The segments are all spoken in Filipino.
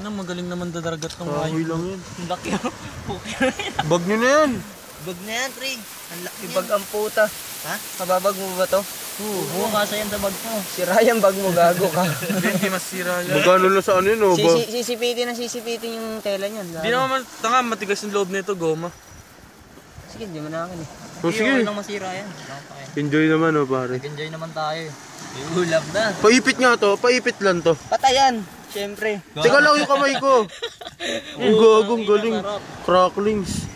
Ina, magaling naman dadaragat ng kahoy lang yan. Ang laki oh. Bag nyo na yan. Bag na yan, pre. Ang laki Ibag ang puta. Ha? Kababag mo ba to? Oo, kasi yan sa bag mo. Sira yung bag mo, gago ka. Hindi masira yan. Magkano lang sa ano yun, oh, ba? Sisipitin yung tela niyan. Hindi naman, tanga, matigas yung loob nito, goma. Sige, hindi mo na akin eh. Oh, sige. Hindi, masira yan. Enjoy naman, oh, pare. Enjoy naman tayo. Iulap na. Paipit nga to, paipit lang to. Patayan, syempre. Teka lang yung kamay ko. Ang gagong galing. Cracklings.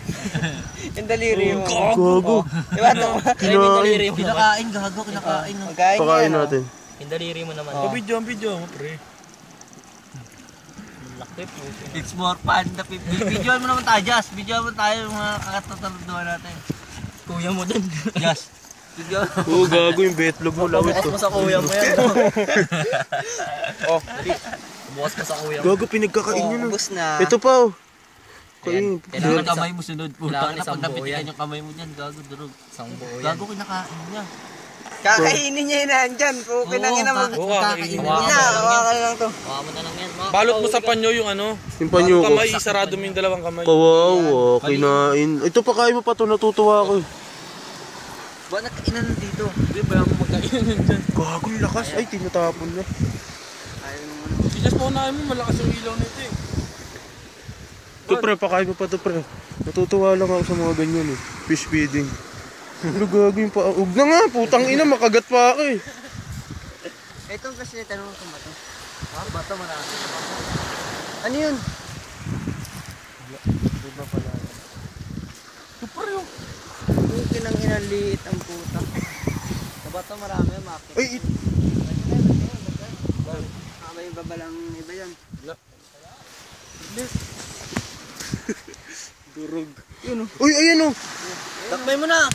Yung daliri mo. Gago. Diba ito? Kinain. Kinakain, gago, kinakain. Magkain Pakain yan, natin. Yung daliri mo naman. Ang video mo, pre. Laki po. It's more fun. Videoan mo naman tayo, Jazz. Videoan mo tayo mga kakatatarduan natin. Kuya mo dun. Jazz. Oo, gago yung betlog mo. Lawit to. Bukas mo sa kuya mo yan. Bukas mo sa kuya mo. Gago, pinagkakain nyo na. Ubus na. Ito pa, oh. Kain. Kailangan kamay mo sunod. Puta na pag napitikan yung kamay mo dyan. Gago, durog. Isang buo yan. Gago, kinakain niya. Kakainin niya yun nandyan. Pukin ang ina mo. Kakainin mo. Hawakan lang to. Hawa mo na lang yan. Balot mo sa panyo yung ano. Yung panyo ko. Kamay, isarado mo yung dalawang kamay. Kawawa, kinain. Ito pa kain mo pa to, natutuwa ako. Ba nakainan dito? Hindi, bayan mo magkainan yan dyan. Gago, lakas. Ay, tinatapon na. Ayaw mo naman. Si Jess, paunahin mo, malakas yung ilaw nito eh. Ito pre, pakain mo pa to pre. Natutuwa lang ako sa mga ganyan eh. Fish feeding. Ano gago yung pa? Huwag na nga, putang ina, makagat pa ako eh. Itong kasi tanong ko ba to? Ha? Bata mo na. Ano yun? Diba pala? Ito pa rin. Pukin ang ina, liit ang puta. Sa bata marami, makit. Ay, May babalang iba yan. durog. Yun oh. Uy, ayan oh. Takbay mo na!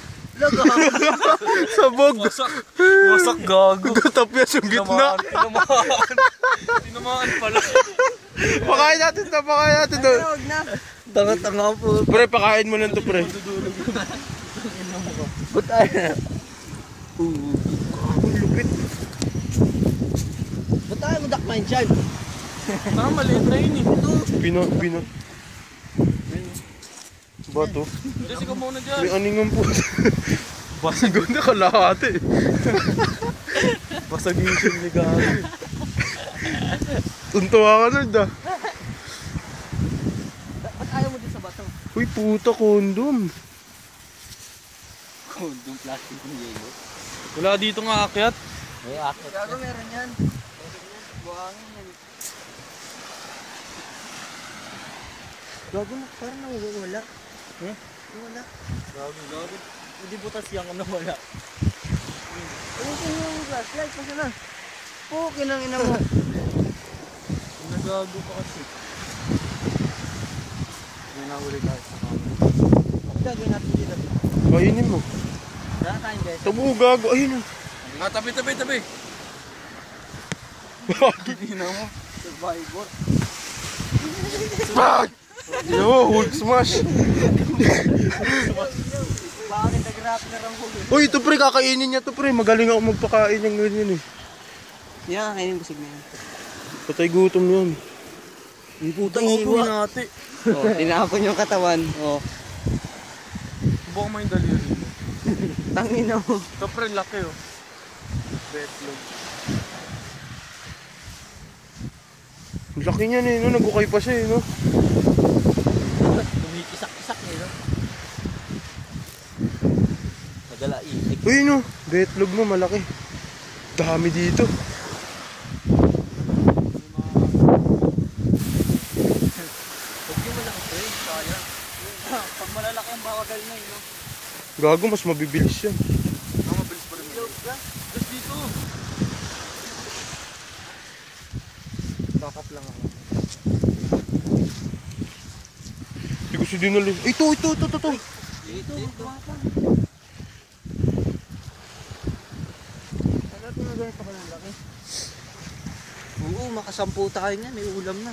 Sabog. Wasak gago. Tapyas yung gitna. Tinamaan pala. Pakain natin to, pakain natin to. Huwag na. Tanga-tanga po. Pre, pakain mo lang to pre. Butay na. Lupit. Butay mo dakmain dyan. Tama, maliit na yun eh. Bina. Bato. Jess, ikaw muna dyan. May aningan po. Basag na kalahati. Basag yung ni gago. Tuntua ka na da. Ba't ayaw mo din sa bato? Uy, puta, kondom. Kondong plastic ng yelo. Wala dito nga akyat. May akit. Gago meron yan. Buhangin yan. Gago na, parang nawawala. Wala. Gago. Hindi butas yung ano wala. Ayusin mo yung flashlight, kasi na. Pukin ang ina mo. Nagago pa kasi. May nahuli tayo sa camera. Gagawin natin dito. Kainin mo. Saan tayo guys? Tabo, gago. Ayun oh. Tabi. Gina mo. Survivor. Fuck! Yo, Hulk smash. Bakit nag-rap na lang huli? Uy, ito pre, kakainin niya to pre. Magaling ako magpakain ng ganyan eh. Yan, kainin busig na yan. Patay gutom yun. Putang iwa natin. Oh, tinapon yung katawan. Oh. Subukan mo yung daliri mo. Tangina mo. Ito pre, laki oh. Betlog. Ang laki niyan eh, no? Nagukay pa siya eh, no? Tumikisak-kisak eh, no? Nagala-itik. Uy, no? Betlog mo, malaki. Dami dito. Huwag yung malaki ko eh, sayang. Pag malalaki ang bawagal na eh, no? Gago, mas mabibilis yan. Mabilis pa rin. Just dito. Back up lang ako. Hindi ko siya dinali. Ito. Dito. Ano ito na ganyan pa ka ng laki? Oo, makasampu tayo niyan. May ulam na.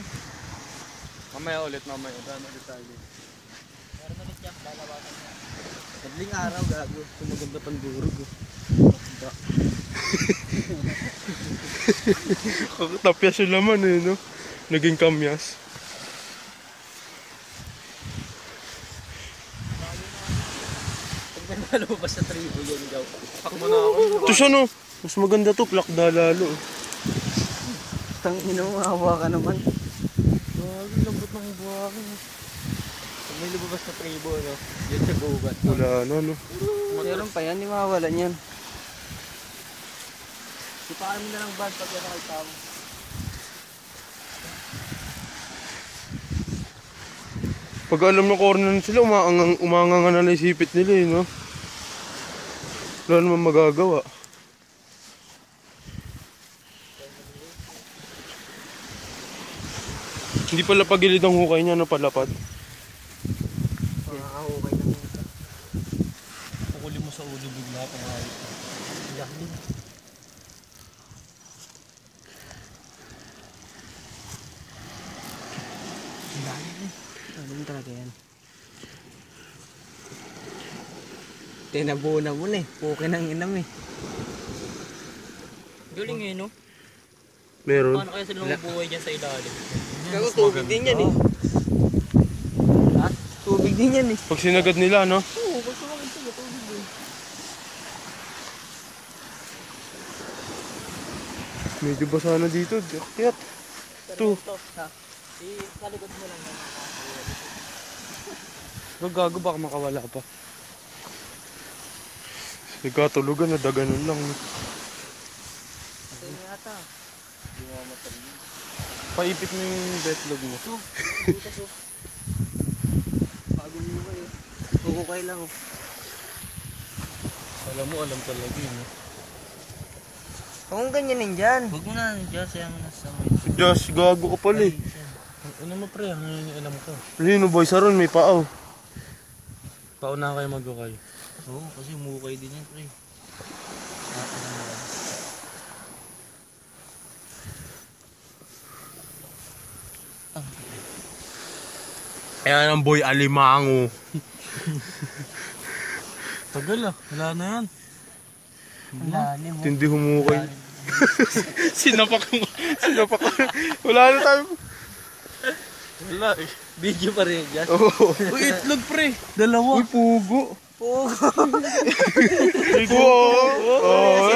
Mamaya ulit. Daan ulit tayo. Meron ulit yan, lalawasan niya. Madaling araw, gago. Sumaganda pang durog. Tapyas yung laman eh, no? Naging kamyas. Pag may malabas sa tribo yan, ikaw. Takbo na ako. Ito siya no. Mas maganda to, plakda lalo. Tangina mo, hawa ka naman. Grabe, lambot ng buhangin. Pag may lumabas sa tribo, no? Yan sa gubat. Wala na no. Meron pa yan, di mawawalan yan. Sipakan mo na ng band pag yan ako tao. Pag alam ng corner sila, umangang na isipit nila eh, no? Wala naman magagawa. Hindi pala pagilid ang hukay niya, no? Palapad. Makakahukay na mo. Pukuli mo sa ulo bigla pag mahalik. Iyak din. Ano yun talaga yan? Tinabuo na mo na eh. Pukin ang inam eh. Galing eh, no? Meron. Paano kaya sila nabubuhay dyan sa ilalim? Kago tubig din yan eh. Ha? Tubig din yan eh. Pag sinagad nila, no? Oo, basta makita sila tubig din. Medyo basa na dito. Kiyat. Ito. Sa likod mo lang yan. Gago, baka makawala pa. Nagkatulugan na daganon lang. Ito yung yata. Paipit mo yung betlog mo. Bago mo ba eh. Hukay lang oh. Alam mo, alam talaga yun. Kung ganyan dyan. Huwag mo na, Diyos, yung nasa may... Si Josh, gago ka pala eh. Ano mo pre, ano yung alam ko? Lino boy, saron may paaw. Pauna kayo mag-ukay. Oo, kasi umukay din yan, pre. Ayan ang boy alimango. Tagal ah, wala na yan. Lalim mo. Tindi humukay. Sinapak mo. Sinapak mo. Wala na tayo. Wala eh. Video pa rin, Diyos. Oo. Uy, itlog pre. Dalawa. Uy, pugo. Oo. Pugo. Oo.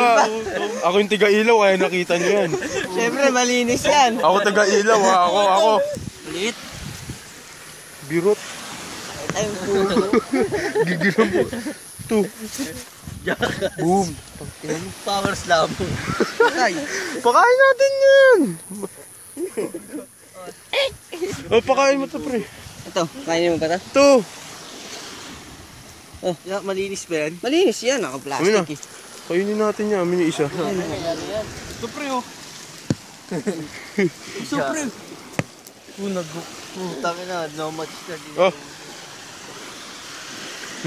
Ako yung tiga-ilaw, kaya nakita niyo yan. Siyempre, malinis yan. Ako taga-ilaw, ha? Ako. Liit. Birot. Tayong pugo. Gigilan po. Ito. Boom. Power slam. Ay. Pakain natin yan. Oh, pakain mo to, pre. Ito, kainin mo ba ito? Ito. Oh, malinis ba yan? Malinis yan, Amin na. naka-plastic eh. Kainin natin yan, amin yung isa. Ito pre oh. So, pre. Tangin na, no much na din. Oh.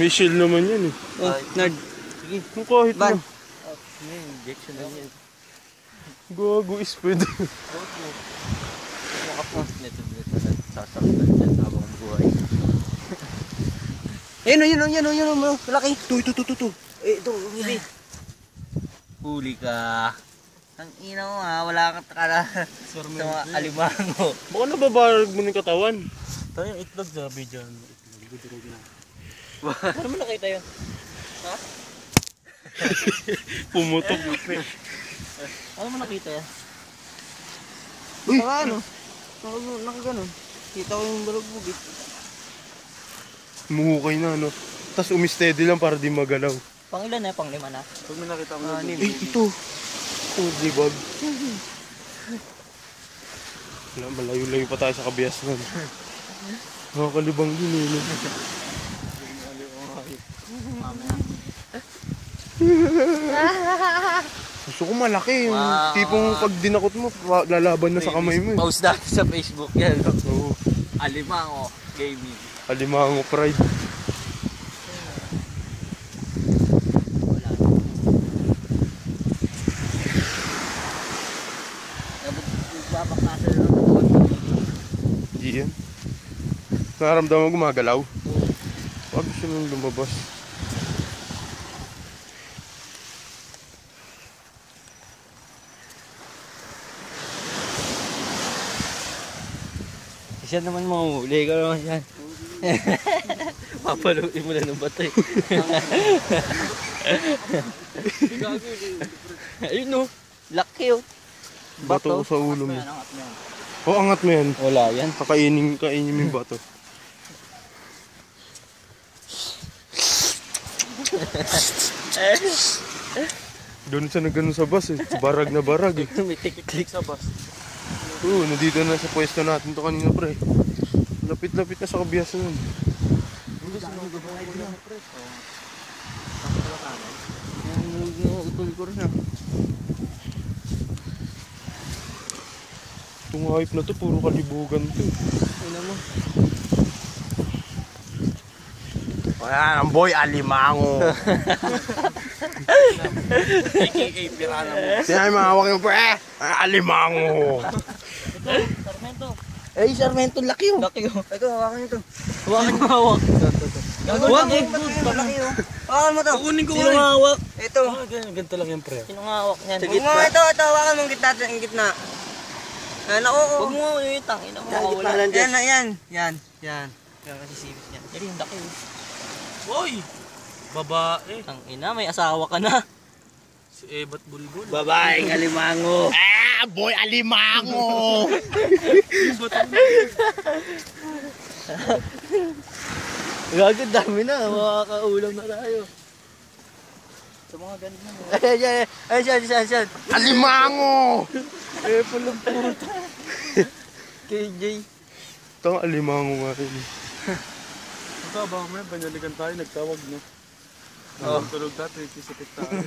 May shield naman yan eh. Oh, nerd. Sige. Kung kahit Ban. na. May injection na yan. Gago is pwede. Makapost nito sasaktan dyan habang buhay. Yun, malaki. Ito. Ito, huli. Huli ka. Ang ina mo ha, wala kang takala sa mga alimango. Baka nababarag mo ng katawan. Tayo yung itlog sa video. Paano mo nakita yun? Pumutok. Paano mo nakita yan? Uy! Saka nakaganon. Kita ko yung balugbog eh. Muhukay na, no? Tapos umistedy lang para di magalaw. Pang ilan na? Pang lima na? Pag may nakita ko Anim. Eh, ito. Oh, libag. Wala, malayo-layo pa tayo sa kabias nun. Nakakalibang din eh, no? Gusto ko malaki. Yung Wow. tipong pag dinakot mo, lalaban na sa kamay mo eh. Post natin sa Facebook yan. Oo. Alimango Gaming. Alimango pride. Wala. Nagbabak na sa loob. Hindi yan. Nararamdaman mo gumagalaw. Wag gusto nung lumabas. Siya naman mahuli, ikaw naman yan. Papaluin mo na ng bato eh. Ayun no, laki oh. Bato ko sa ulo mo. Angat mo yan. O, angat mo yan. Wala yan. Kainin mo yung bato. Doon sa nagano sa bus eh. Barag na barag eh. May tik-tik sa bus. Oo, nandito na sa pwesto natin to kanina pre. Lapit-lapit na sa kabiyasan nun. Utol ko rin ah. Itong hype na to, puro kalibugan to. Ano mo? Ayan, ang boy alimango. AKA pirana mo. Sinabi mahawak yung pre. Alimango. Sarmento. Eh, Sarmento, laki oh. Laki oh. Ito, hawakan nyo to. Hawakan mo hawak. Huwag eh. Laki oh. Hawakan mo to. Kukunin ko Sino nga hawak? Ito. Ganito lang yung pre. Sino nga hawak niyan? Huwag mo ito, hawakan mo ang gitna. Ang gitna. Ano, oo. Huwag mo yung tangina mo. Yan, gitna lang dyan. Yan. Kaya kasi sipit niya. Yan yung laki oh. Hoy! Babae. Tangina, may asawa ka na. Si Ebat Bulbul. Babaeng alimango. Boy alimango. Gagod, dami na. Makakaulam na tayo. Sa mga ganun na. Ay, siyan. Alimango. Eh, pulang puta. KJ. Ito ang alimango nga rin. Ito, baka may banyalikan tayo, nagtawag, no? Tulog dati, kisipit tayo.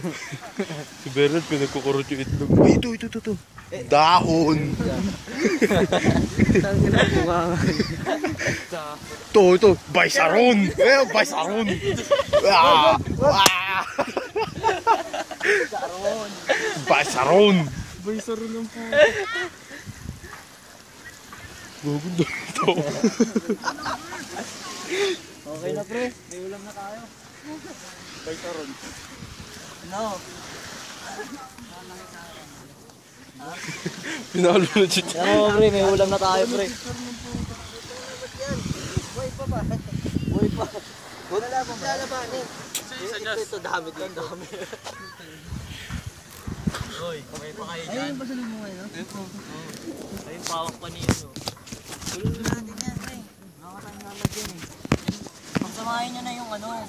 Si Bernard pinagkukurot yung itlog. Ay, ito. Dahon. Tangina, bunga. Ito. Baysaron. Baysaron. Baysaron. Baysaro lang po. Gugod doon ito. Okay na pre, may ulam na tayo. Baysaron. No. Pinalo na siya. Ano pre, may ulam na tayo pre. Buhay pa. Wala pa ba? Lalabanin. Ito dami. Hoy, kamay pa kayo dyan. Ayun, pasalin mo ngayon. Ayun, pawak pa niyo. Tulungan natin yan, pre. Nakakatayin nalag yan eh. Pagsamahin nyo na yung ano.